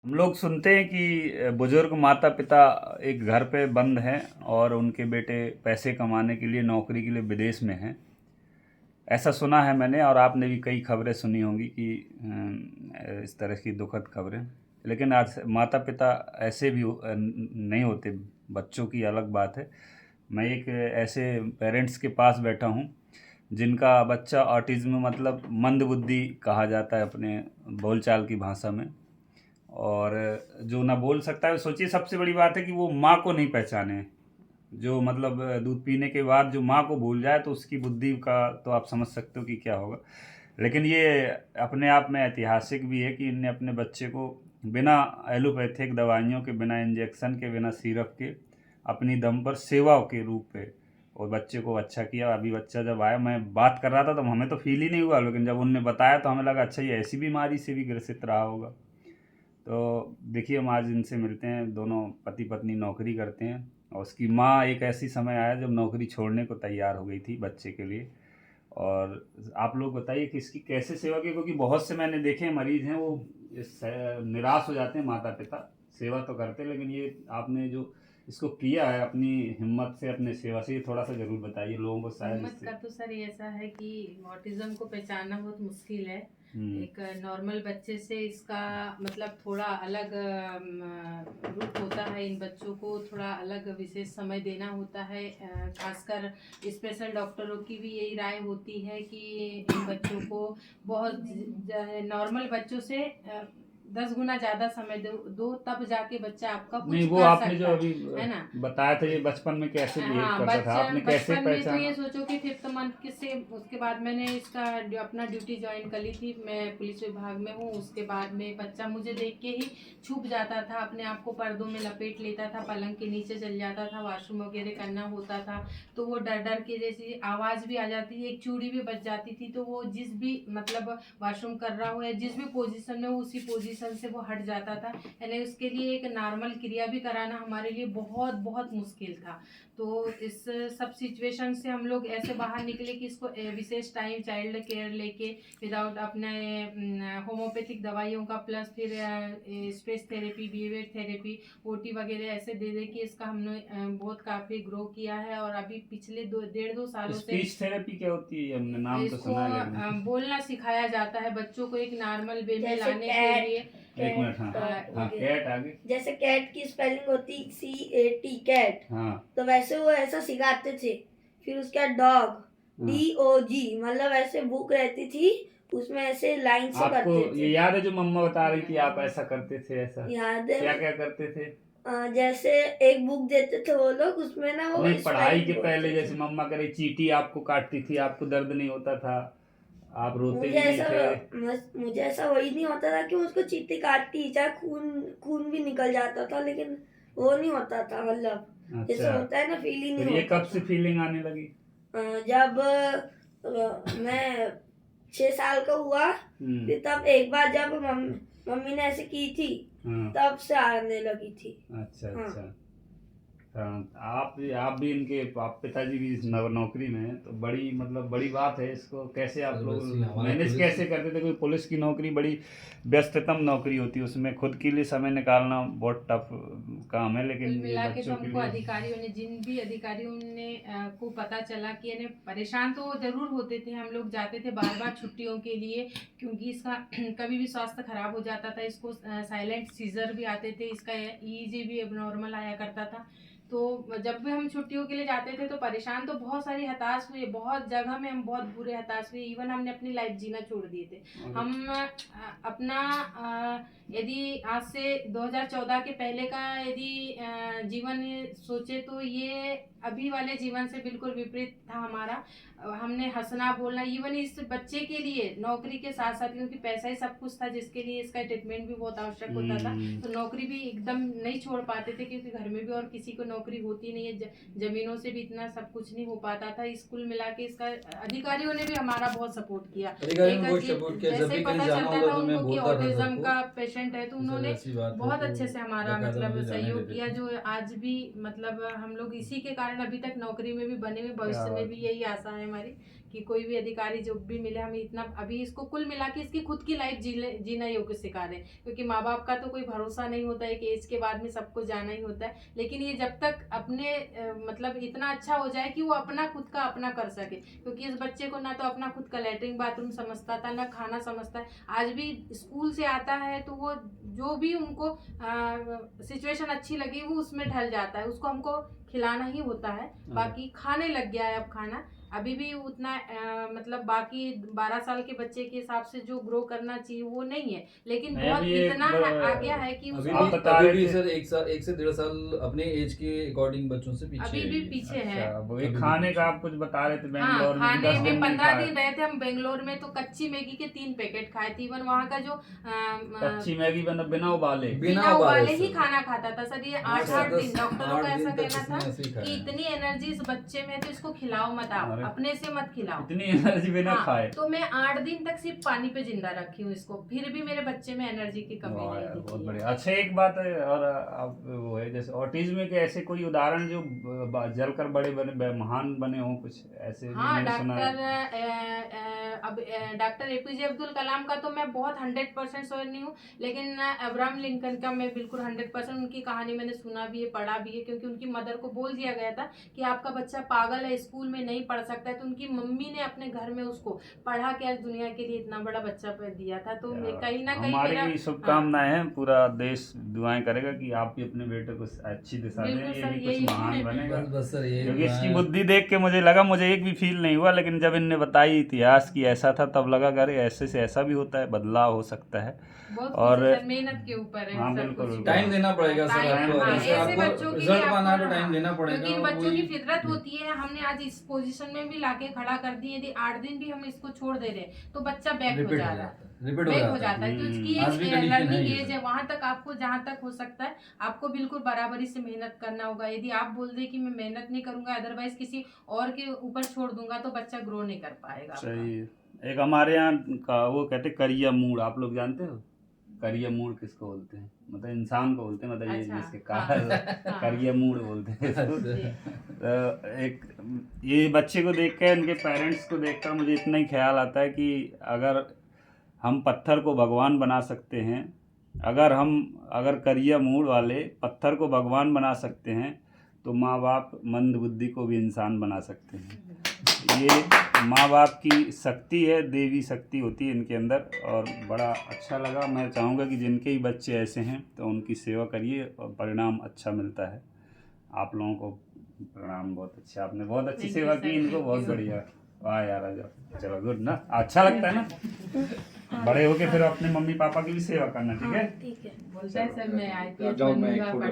हम लोग सुनते हैं कि बुजुर्ग माता पिता एक घर पे बंद हैं और उनके बेटे पैसे कमाने के लिए नौकरी के लिए विदेश में हैं। ऐसा सुना है मैंने और आपने भी कई खबरें सुनी होंगी कि इस तरह की दुखद खबरें। लेकिन आज माता पिता ऐसे भी नहीं होते, बच्चों की अलग बात है। मैं एक ऐसे पेरेंट्स के पास बैठा हूँ जिनका बच्चा ऑटिज्म मतलब मंदबुद्धि कहा जाता है अपने बोलचाल की भाषा में। और जो ना बोल सकता है, सोचिए सबसे बड़ी बात है कि वो माँ को नहीं पहचाने। जो मतलब दूध पीने के बाद जो माँ को भूल जाए तो उसकी बुद्धि का तो आप समझ सकते हो कि क्या होगा। लेकिन ये अपने आप में ऐतिहासिक भी है कि इनने अपने बच्चे को बिना एलोपैथिक दवाइयों के, बिना इंजेक्शन के, बिना सिरप के, अपनी दम पर सेवा के रूप पे और बच्चे को अच्छा किया। अभी बच्चा जब आया, मैं बात कर रहा था तो हमें तो फील ही नहीं हुआ, लेकिन जब उनने बताया तो हमें लगा अच्छा ये ऐसी बीमारी से भी ग्रसित रहा होगा। तो देखिए, हम आज इनसे मिलते हैं। दोनों पति पत्नी नौकरी करते हैं और उसकी माँ एक ऐसी समय आया जब नौकरी छोड़ने को तैयार हो गई थी बच्चे के लिए। और आप लोग बताइए कि इसकी कैसे सेवा की, क्योंकि बहुत से मैंने देखे हैं मरीज हैं वो निराश हो जाते हैं। माता पिता सेवा तो करते हैं, लेकिन ये आपने जो इसको किया है अपनी हिम्मत से, अपने सेवा से, ये थोड़ा सा ज़रूर बताइए लोगों को शायद हिम्मत इससे। का तो सर ऐसा है कि ऑटिज्म को पहचानना बहुत मुश्किल है। एक नॉर्मल बच्चे से इसका मतलब थोड़ा अलग रूप होता है। इन बच्चों को थोड़ा अलग विशेष समय देना होता है। खासकर स्पेशल डॉक्टरों की भी यही राय होती है कि इन बच्चों को बहुत नॉर्मल बच्चों से 10 गुना ज़्यादा समय दो तब जाके बच्चा आपका नहीं, कुछ वो कर आपने जो सकता अभी है ना। बताया था, ये बचपन में कैसे बिहेव हाँ, करता था, आपने कैसे बचपन में तो ये पहचाना? सोचो कि 5th मंथ के से उसके बाद मैंने इसका अपना ड्यूटी ज्वाइन कर ली थी। मैं पुलिस विभाग में हूँ। उसके बाद में बच्चा मुझे देख के ही छुप जाता था, अपने आप को पर्दों में लपेट लेता था, पलंग के नीचे चल जाता था, वॉशरूम वगैरह करना होता था तो वो डर डर के, जैसे आवाज़ भी आ जाती थी, एक चूड़ी भी बच जाती थी तो वो जिस भी मतलब वॉशरूम कर रहा हो या जिस भी पोजीशन में हो उसी पोजीशन से वो हट जाता था। यानी उसके लिए एक नॉर्मल क्रिया भी कराना हमारे लिए बहुत बहुत मुश्किल था। तो इस सब सिचुएशन से हम लोग ऐसे बाहर निकले कि इसको विशेष टाइम चाइल्ड केयर लेके विदाउट अपने होम्योपैथिक दवाइयों का, प्लस फिर space therapy, behaviour therapy, OT वगैरह ऐसे दे दे के इसका हमने बहुत काफ़ी ग्रो किया है। और अभी पिछले 1.5-2 सालों से स्पीच थेरेपी क्या होती है? हमने नाम तो इसको सुना है लेकिन। बोलना सिखाया जाता है बच्चों को एक नॉर्मल वे में जैसे लाने के कैट, लिए। एक मिनट, हाँ। डॉग हाँ, वगैरह। कैट आगे। जैसे कैट की स्पेलिंग होती CAT, कैट। हाँ। तो वैसे वो ऐसा सिखाते थे। फिर उसका डॉग, हाँ। DOG, मतलब ऐसे बुक रहती थी, उसमें ऐसे लाइन से आपको करते ये थे। याद है जो मम्मा बता रही थी आप ऐसा करते थे? ऐसा याद है। क्या क्या करते थे? जैसे एक बुक देते थे वो लोग, उसमें ना वो नहीं, पढ़ाई के स्पेलिंग पहले बोलते थे। जैसे मम्मा कह रही चींटी आपको काटती थी, आपको दर्द नहीं होता था, आप रोते मुझे भी नहीं ऐसा थे? मुझे ऐसा वही नहीं होता था कि उसको चींटी काटती, चाहे खून खून भी निकल जाता था, लेकिन वो नहीं होता था, मतलब जैसे अच्छा, होता है ना, फील ही नहीं फिर ये होता कब से था। फीलिंग आने लगी? जब मैं 6 साल का हुआ, हम्म। फिर तब एक बार जब मम्मी ने ऐसे की थी, हाँ। तब से आने लगी थी। अच्छा हाँ। अच्छा। हाँ, आप भी इनके आप पिताजी भी इस नौकरी में हैं, तो बड़ी मतलब बड़ी बात है। इसको कैसे आप लोग मैनेज कैसे करते थे? कोई पुलिस की नौकरी बड़ी व्यस्ततम नौकरी होती है, उसमें खुद के लिए समय निकालना बहुत टफ काम है, कुल लेकिन ये मिला के तो बच्चों के हमको लिए। अधिकारियों ने, जिन भी अधिकारियों ने को पता चला कि यानी परेशान तो जरूर होते थे। हम लोग जाते थे बार बार छुट्टियों के लिए, क्योंकि इसका कभी भी स्वास्थ्य खराब हो जाता था। इसको साइलेंट सीजर भी आते थे, इसका EEG भी अब नॉर्मल आया करता था। तो जब भी हम छुट्टियों के लिए जाते थे तो परेशान तो बहुत सारी हताश हुए, बहुत जगह में हम बहुत बुरे हताश हुए। इवन हमने अपनी लाइफ जीना छोड़ दिए थे। हम अपना यदि आज से 2014 के पहले का यदि जीवन सोचे तो ये अभी वाले जीवन से बिल्कुल विपरीत था हमारा। हमने हंसना बोलना, इवन इस बच्चे के लिए नौकरी के साथ साथ, क्योंकि पैसा ही सब कुछ था जिसके लिए इसका ट्रीटमेंट भी बहुत आवश्यक होता था, तो नौकरी भी एकदम नहीं छोड़ पाते थे, क्योंकि घर में भी और किसी को नौकरी होती नहीं है। जमीनों से भी इतना सब कुछ नहीं हो पाता था। स्कूल मिला के इसका अधिकारियों ने भी हमारा बहुत सपोर्ट किया। अधिकारियों ने बहुत सपोर्ट किया। जब जैसे भी कहीं पता जाना चलता होगा था तो मैं उनको कि बोलता था ऑटिज्म सबको का पेशेंट है, तो कि सर उन्होंने ऐसी बात है, बहुत तो अच्छे से हमारा बकायदा मतलब मुझे जाने सहयोग देते किया, थे। जो आज भी मतलब हम लोग इसी के कारण अभी तक नौकरी में भी बने हुए, भविष्य में भी यही आशा है हमारी कि कोई भी अधिकारी जो भी मिले हमें इतना अभी इसको कुल मिला के इसकी खुद की लाइफ जीना योग्य सिखा रहे हैं, क्योंकि माँ बाप का तो कोई भरोसा नहीं होता है कि एज के बाद में सबको जाना ही होता है, लेकिन ये जब तक अपने मतलब इतना अच्छा हो जाए कि वो अपना खुद का अपना कर सके, क्योंकि इस बच्चे को ना तो अपना खुद का लैट्रिन बाथरूम समझता था ना खाना समझता है। आज भी स्कूल से आता है तो वो जो भी उनको सिचुएशन अच्छी लगी वो उसमें ढल जाता है, उसको हमको खिलाना ही होता है, बाकी खाने लग गया है अब खाना। अभी भी उतना मतलब बाकी 12 साल के बच्चे के हिसाब से जो ग्रो करना चाहिए वो नहीं है, लेकिन नहीं, बहुत अभी एक इतना आ गया है कि अभी आप भी बता अभी रहे भी थे। सर 1 से 1.5 साल अपने एज के अकॉर्डिंग बच्चों से पीछे अभी है भी ये। पीछे है। अच्छा, वो एक अभी भी खाने पीछे। का आप कुछ बता रहे थे हाँ, बेंगलोर में कि खाने 10 में दिन नहीं 15 खाए। दिन रहे थे हम बेंगलोर में, तो कच्ची मैगी के 3 पैकेट खाए थे। इवन वहाँ का जो कच्ची मैगी बिना उबाले। बिना उबाले ही खाना खाता था सर। ये 8-8 दिन10 डॉक्टरों का 8 ऐसा दिन तक कहना इसने था ऐसे ही कि खाया। इतनी एनर्जी इस बच्चे में है तो इसको खिलाओ मत, आप अरे। अपने से मत खिलाओ। इतनी एनर्जी बिना हाँ, खाए। तो मैं 8 दिन तक सिर्फ पानी पे जिंदा रखी हूँ इसको, फिर भी मेरे बच्चे में एनर्जी की कमी वाह नहीं यार, बहुत दिखी है। बढ़िया। अच्छा, एक बात है और अब वो है जैसे ऑटिज्म के ऐसे कोई उदाहरण जो जलकर बड़े बने महान बने हों, कुछ ऐसे भी हाँ, मैंने सुना है। डॉक्टर एपीजे अब्दुल कलाम का तो मैं बहुत 100% श्योर नहीं हूँ, लेकिन अब्राहम लिंकन का मैं बिल्कुल 100% उनकी कहानी मैंने सुना भी है, पढ़ा भी है, क्योंकि उनकी मदर को बोल दिया गया था कि आपका बच्चा पागल है, स्कूल में नहीं पढ़ सकता है, तो उनकी मम्मी ने अपने घर में उसको पढ़ा के आज दुनिया के लिए इतना बड़ा बच्चा दिया था। तो कहीं ना कहीं हमारी मेरा भी शुभकामनाएं हैं, पूरा देश दुआएं करेगा कि आप भी अपने बेटे को अच्छी दिशा दें, बिल्कुल ये सर, भी यही कुछ महान बनेगा। बस सर ये क्योंकि इसकी बुद्धि देख के मुझे लगा, मुझे एक भी फील नहीं हुआ, लेकिन जब इनने बताई इतिहास की ऐसा था तब लगा अरे ऐसे से ऐसा भी होता है, बदलाव हो सकता है। बहुत और कुछ है सर, मेहनत के ऊपर है हाँ, सब बिल्कुल, कुछ। बिल्कुल। टाइम देना पड़ेगा सर टाइम, आपको, हाँ, जैसे ऐसे बच्चों आपको के रिजल्ट लिए पाना है तो आपको, टाइम देना पड़ेगा। क्योंकि इन बच्चों की वही- फितरत होती है, हमने आज इस पोजीशन में भी लाके खड़ा कर दी, यदि 8 दिन भी हम इसको छोड़ दे रहे हैं तो बच्चा बैक हो रिपीट जा हो रहा है, जाता है, रिपीट बैक हो हो जाता है। जाता है। तो इसकी आज भी एक condition है लर्निंग ये एज है, वहां तक आपको जहां तक हो सकता है आपको बिल्कुल बराबरी से मेहनत करना होगा। यदि आप बोल दे कि मैं मेहनत नहीं करूंगा, अदरवाइज किसी और के ऊपर छोड़ दूंगा, तो बच्चा ग्रो नहीं कर पाएगा आपका। सही है। एक हमारे यहाँ का वो कहते करिया मूड, आप लोग जानते हो करिया मूड किसको बोलते हैं? मतलब इंसान को बोलते हैं, मतलब ये अच्छा, जिसके हाँ, कार करिया मूड बोलते हैं इसको। जी। एक ये बच्चे को देख कर, इनके पेरेंट्स को देखकर मुझे इतना ही ख्याल आता है कि अगर हम पत्थर को भगवान बना सकते हैं, अगर करिया मूड वाले पत्थर को भगवान बना सकते हैं, तो माँ बाप मंद बुद्धि को भी इंसान बना सकते हैं। ये माँ बाप की शक्ति है, देवी शक्ति होती है इनके अंदर, और बड़ा अच्छा लगा। मैं चाहूँगा कि जिनके ही बच्चे ऐसे हैं तो उनकी सेवा करिए और परिणाम अच्छा मिलता है। आप लोगों को प्रणाम, बहुत अच्छा, आपने बहुत अच्छी Thank you, सेवा sir. की, इनको Thank बहुत you. बढ़िया। वाह यार, आजा, चलो गुड ना, अच्छा लगता है ना। बड़े होके फिर अपने मम्मी पापा की भी सेवा करना, ठीक है? ठीक है। बोलता है सर मैं IPS जाओ, मैं एक बनूंगा, फोटो